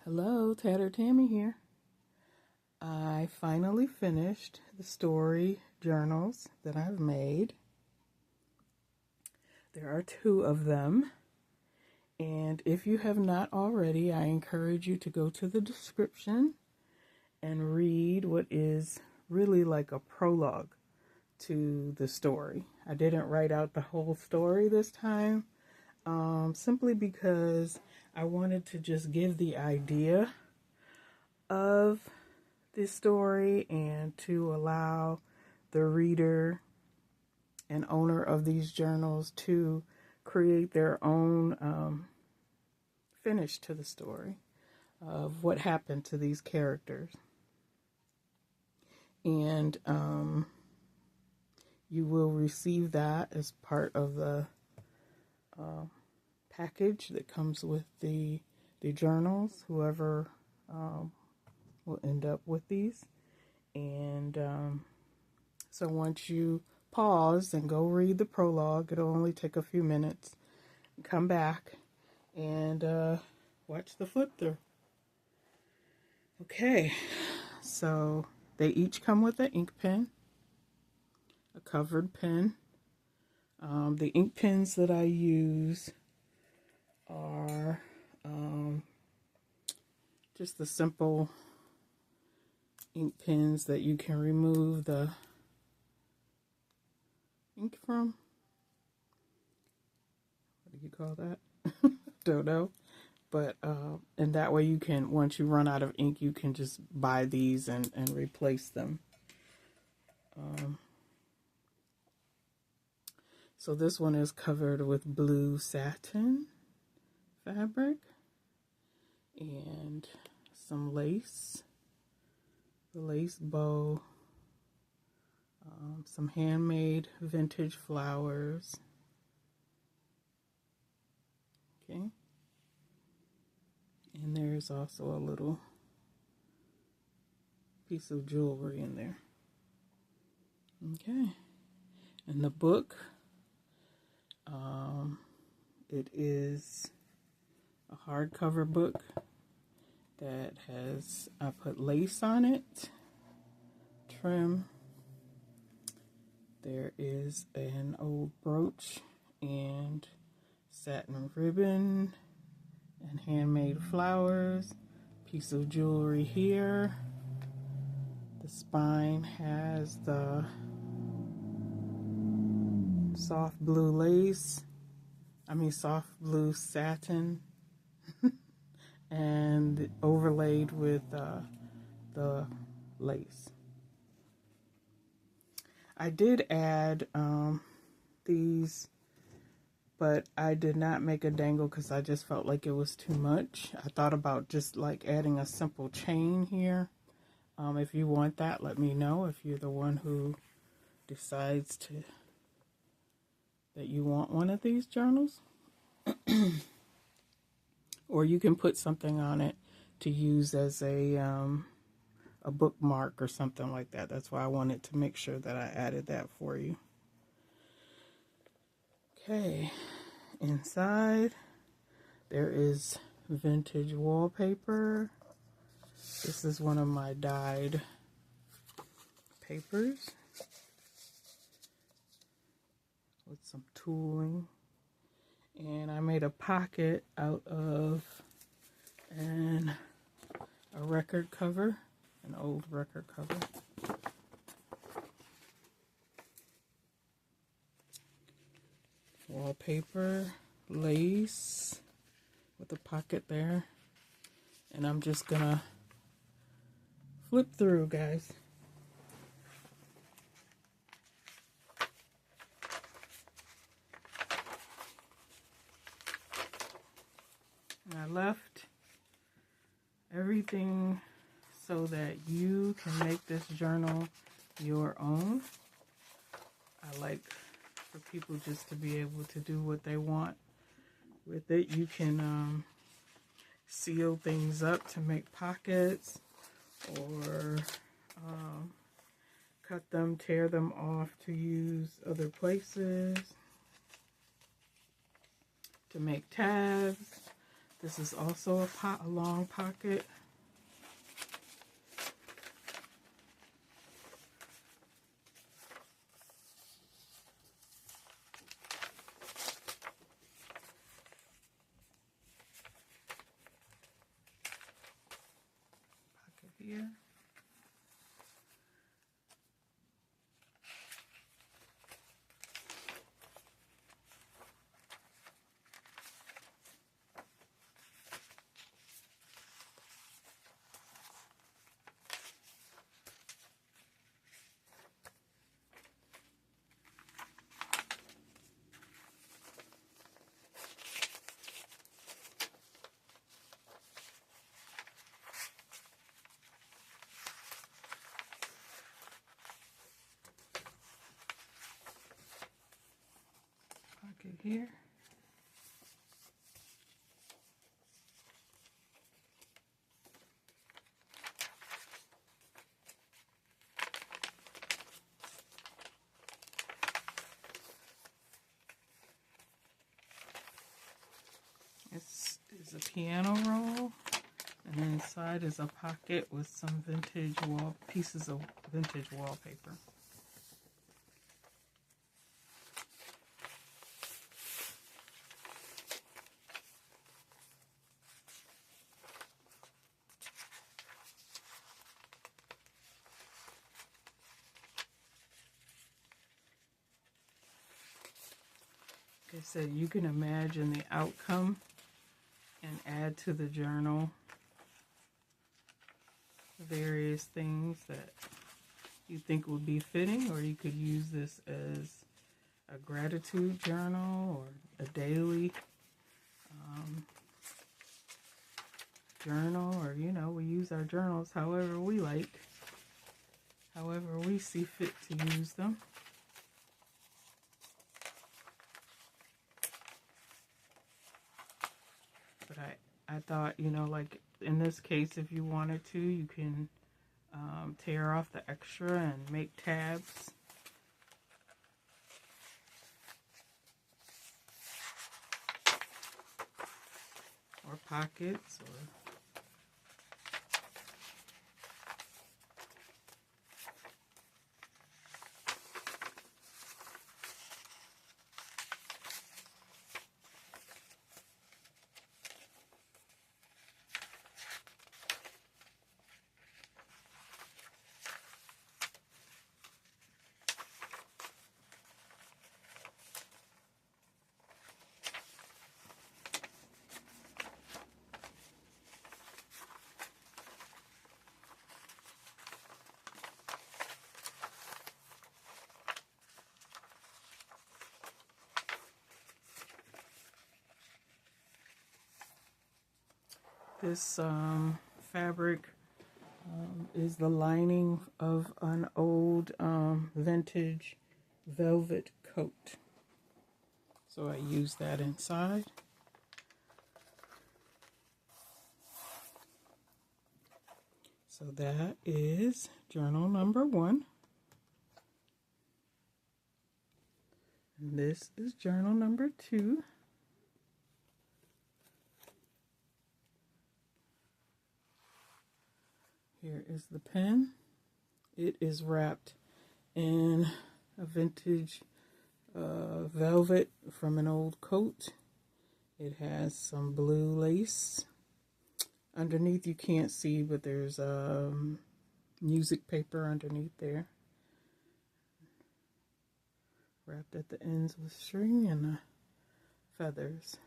Hello, Tattered Tammy here. I finally finished the story journals that I've made. There are 2 of them. And if you have not already, I encourage you to go to the description and read what is really like a prologue to the story. I didn't write out the whole story this time, simply because I wanted to just give the idea of this story and to allow the reader and owner of these journals to create their own finish to the story of what happened to these characters. And you will receive that as part of the package that comes with the journals, whoever will end up with these. And so once you pause and go read the prologue, it'll only take a few minutes. Come back and watch the flip through. Okay, so they each come with an ink pen, a covered pen. The ink pens that I use are just the simple ink pens that you can remove the ink from. What do you call that? Don't know. But and that way you can, once you run out of ink, you can just buy these and replace them. So this one is covered with blue satin fabric and some lace, the lace bow, some handmade vintage flowers. Okay. And there's also a little piece of jewelry in there. Okay. And the book, it is a hardcover book that has, I put lace on it, trim. There is an old brooch and satin ribbon and handmade flowers, piece of jewelry here. The spine has the soft blue satin and overlaid with the lace. I did add these, but I did not make a dangle because I just felt like it was too much. I thought about just like adding a simple chain here. If you want that, let me know. If you're the one who decides that you want one of these journals. Or you can put something on it to use as a bookmark or something like that. That's why I wanted to make sure that I added that for you. Okay, inside there is vintage wallpaper. This is one of my dyed papers with some tooling. And I made a pocket out of a record cover, an old record cover. Wallpaper, lace with a pocket there. And I'm just gonna flip through, guys. I left everything so that you can make this journal your own. I like for people just to be able to do what they want with it. You can seal things up to make pockets, or cut them, tear them off to use other places, to make tabs. This is also a long pocket. Pocket here. Pocket here. This is a piano roll, and inside is a pocket with some pieces of vintage wallpaper. Like I said, you can imagine the outcome and add to the journal various things that you think would be fitting, or you could use this as a gratitude journal or a daily journal, or we use our journals however we like, however we see fit to use them. But I thought, like in this case, if you wanted to, you can tear off the extra and make tabs. Or pockets, or this fabric is the lining of an old vintage velvet coat. So I use that inside. So that is journal number 1. And this is journal number 2. Here is the pen. It is wrapped in a vintage velvet from an old coat. It has some blue lace. Underneath you can't see, but there's music paper underneath there. Wrapped at the ends with string and feathers.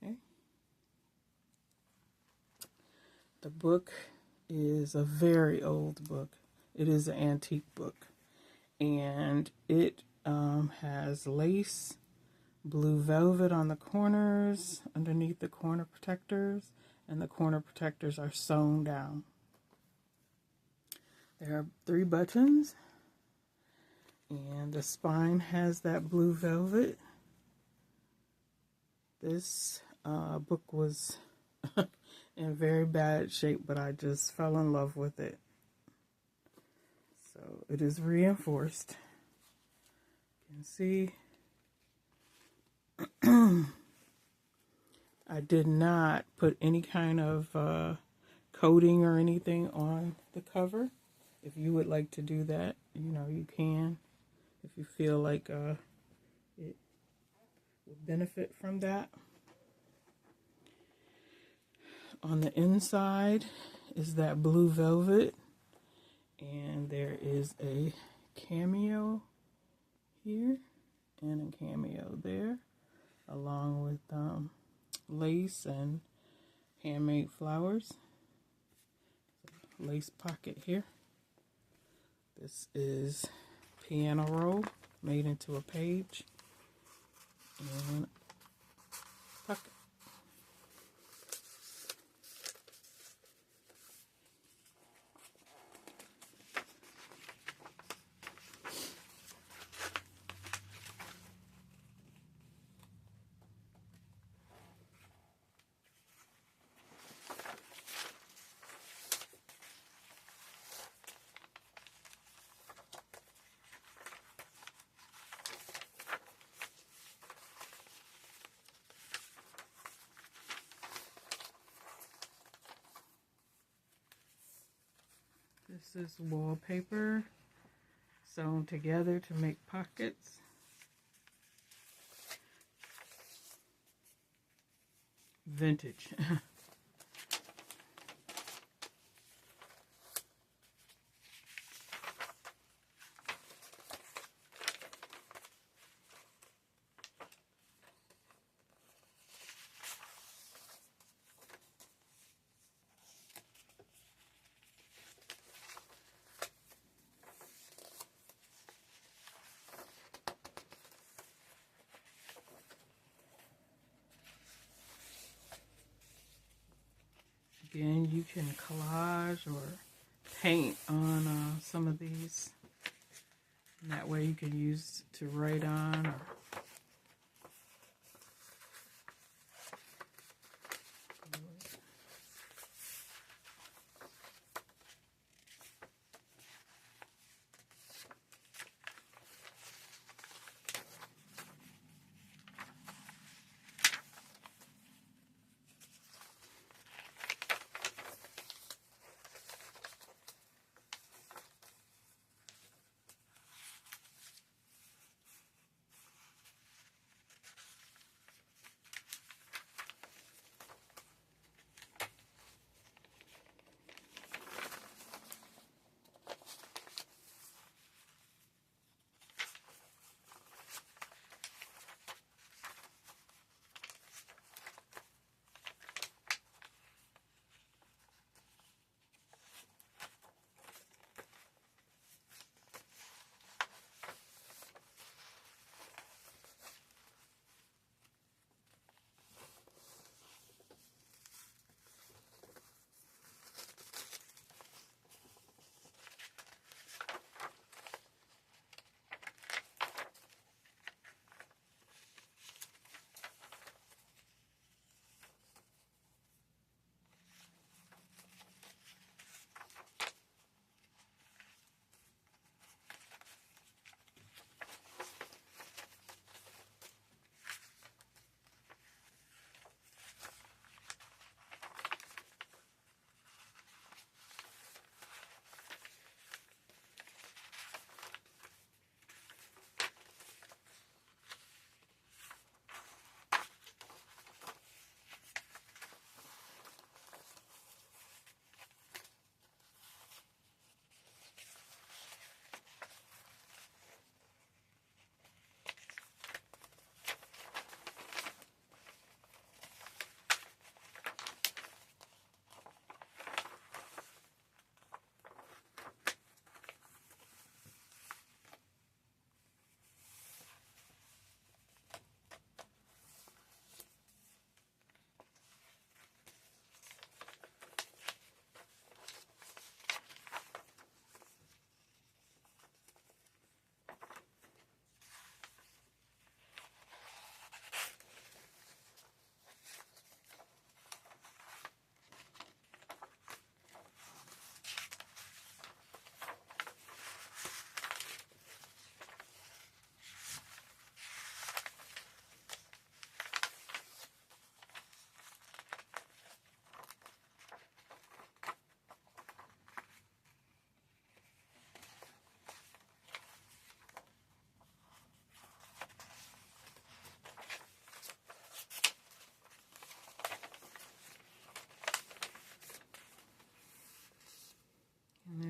Okay. The book is a very old book. It is an antique book. And it has lace, blue velvet on the corners, underneath the corner protectors, and the corner protectors are sewn down. There are 3 buttons, and the spine has that blue velvet. This book was in very bad shape, but I just fell in love with it. So it is reinforced. You can see I did not put any kind of coating or anything on the cover. If you would like to do that, you can. If you feel like it will benefit from that. On the inside is that blue velvet, and there is a cameo here and a cameo there, along with lace and handmade flowers. Lace pocket here. This is piano roll made into a page and pocket. This is wallpaper sewn together to make pockets. Vintage. Again, you can collage or paint on some of these. And that way you can use to write on. Or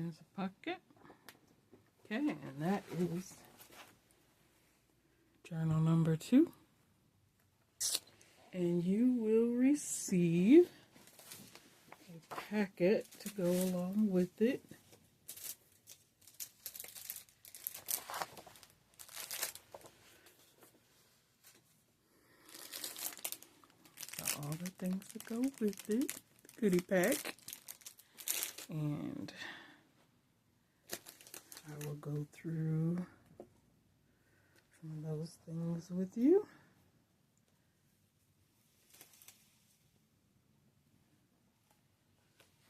There's a pocket. Okay, and that is journal number 2. And you will receive a packet to go along with it. So all the things that go with it, the goodie pack. And I will go through some of those things with you.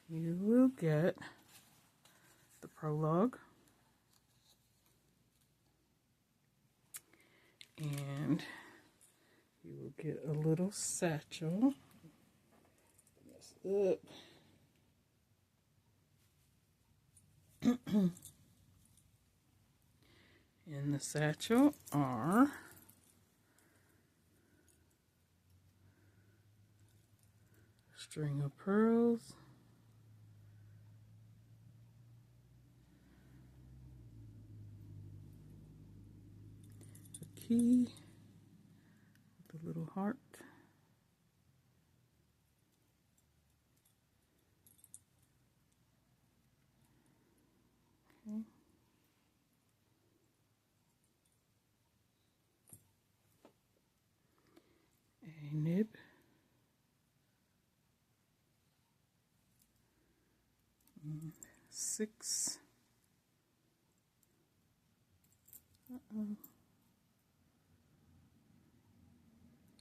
You will get the prologue and you will get a little satchel. Mess up. In the satchel are a string of pearls, a key with a little heart, okay. A nib, and 6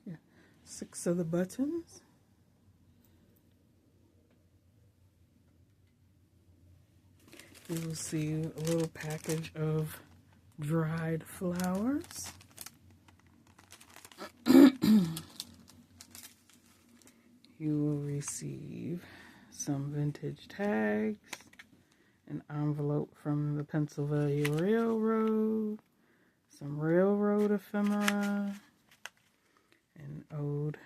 yeah, 6 of the buttons. You will see a little package of dried flowers. You will receive some vintage tags, an envelope from the Pennsylvania Railroad, some railroad ephemera, an ode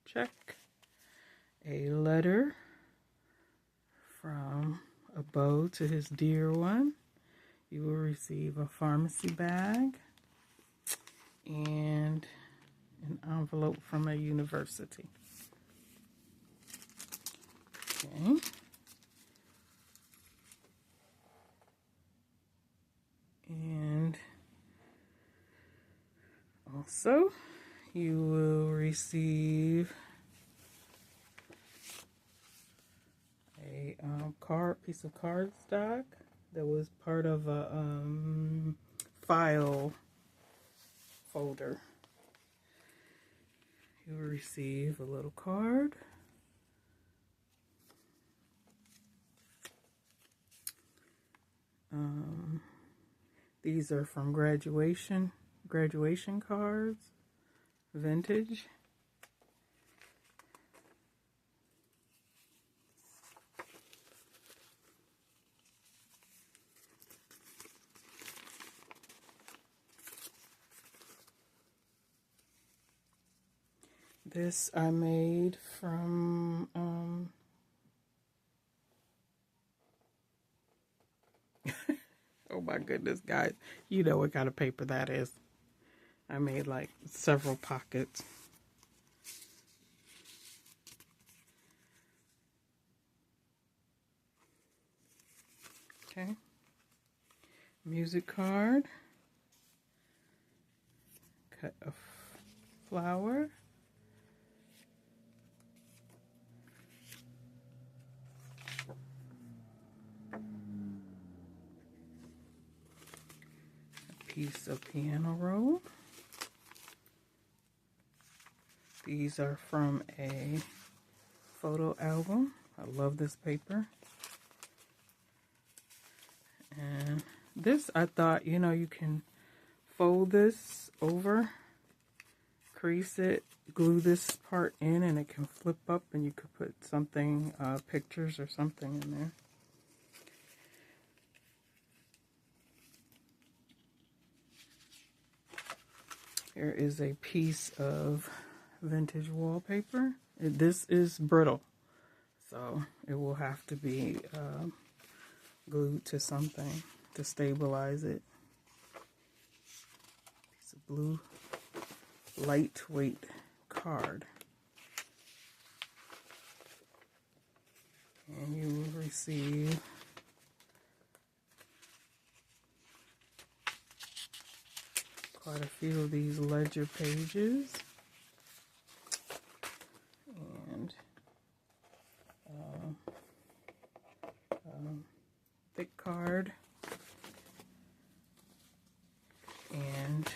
check, a letter from a beau to his dear one. You will receive a pharmacy bag and an envelope from a university. Okay. And also, you will receive a piece of cardstock that was part of a file folder. You will receive a little card. These are from graduation cards, vintage. This I made from oh my goodness, guys. You know what kind of paper that is. I made like several pockets. Okay. Music card. Cut a flower. Piece of piano roll. These are from a photo album. I love this paper. And this, I thought, you can fold this over, crease it, glue this part in, and it can flip up, and you could put something, pictures or something in there. Here is a piece of vintage wallpaper. This is brittle, so it will have to be glued to something to stabilize it. Piece of blue lightweight card. And you will receive quite a few of these ledger pages. And thick card. And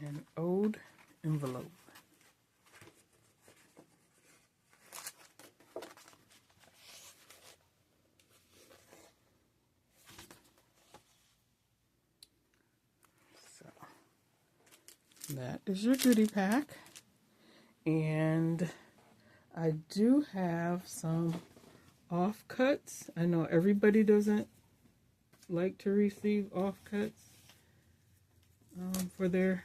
an old envelope. So that is your goodie pack. And I do have some offcuts. I know everybody doesn't like to receive offcuts for their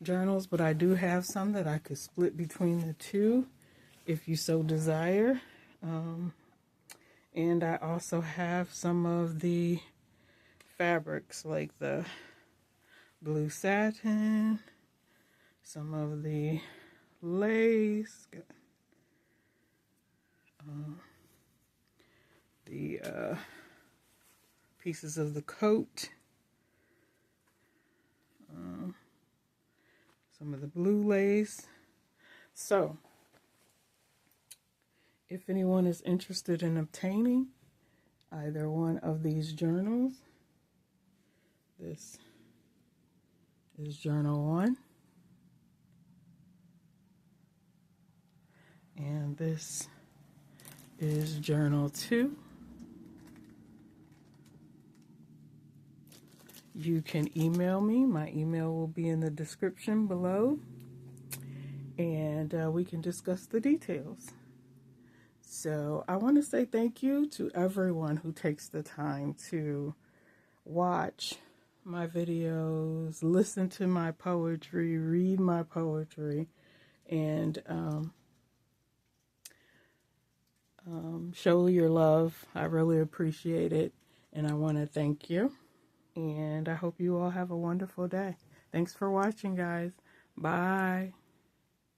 journals, but I do have some that I could split between the two if you so desire. And I also have some of the fabrics like the blue satin, some of the lace, the pieces of the coat, some of the blue lace. So, if anyone is interested in obtaining either one of these journals, this is journal 1, and this is journal 2. You can email me. My email will be in the description below, and we can discuss the details. So I want to say thank you to everyone who takes the time to watch my videos, listen to my poetry, read my poetry, and show your love. I really appreciate it, and I want to thank you. And I hope you all have a wonderful day. Thanks for watching, guys. Bye.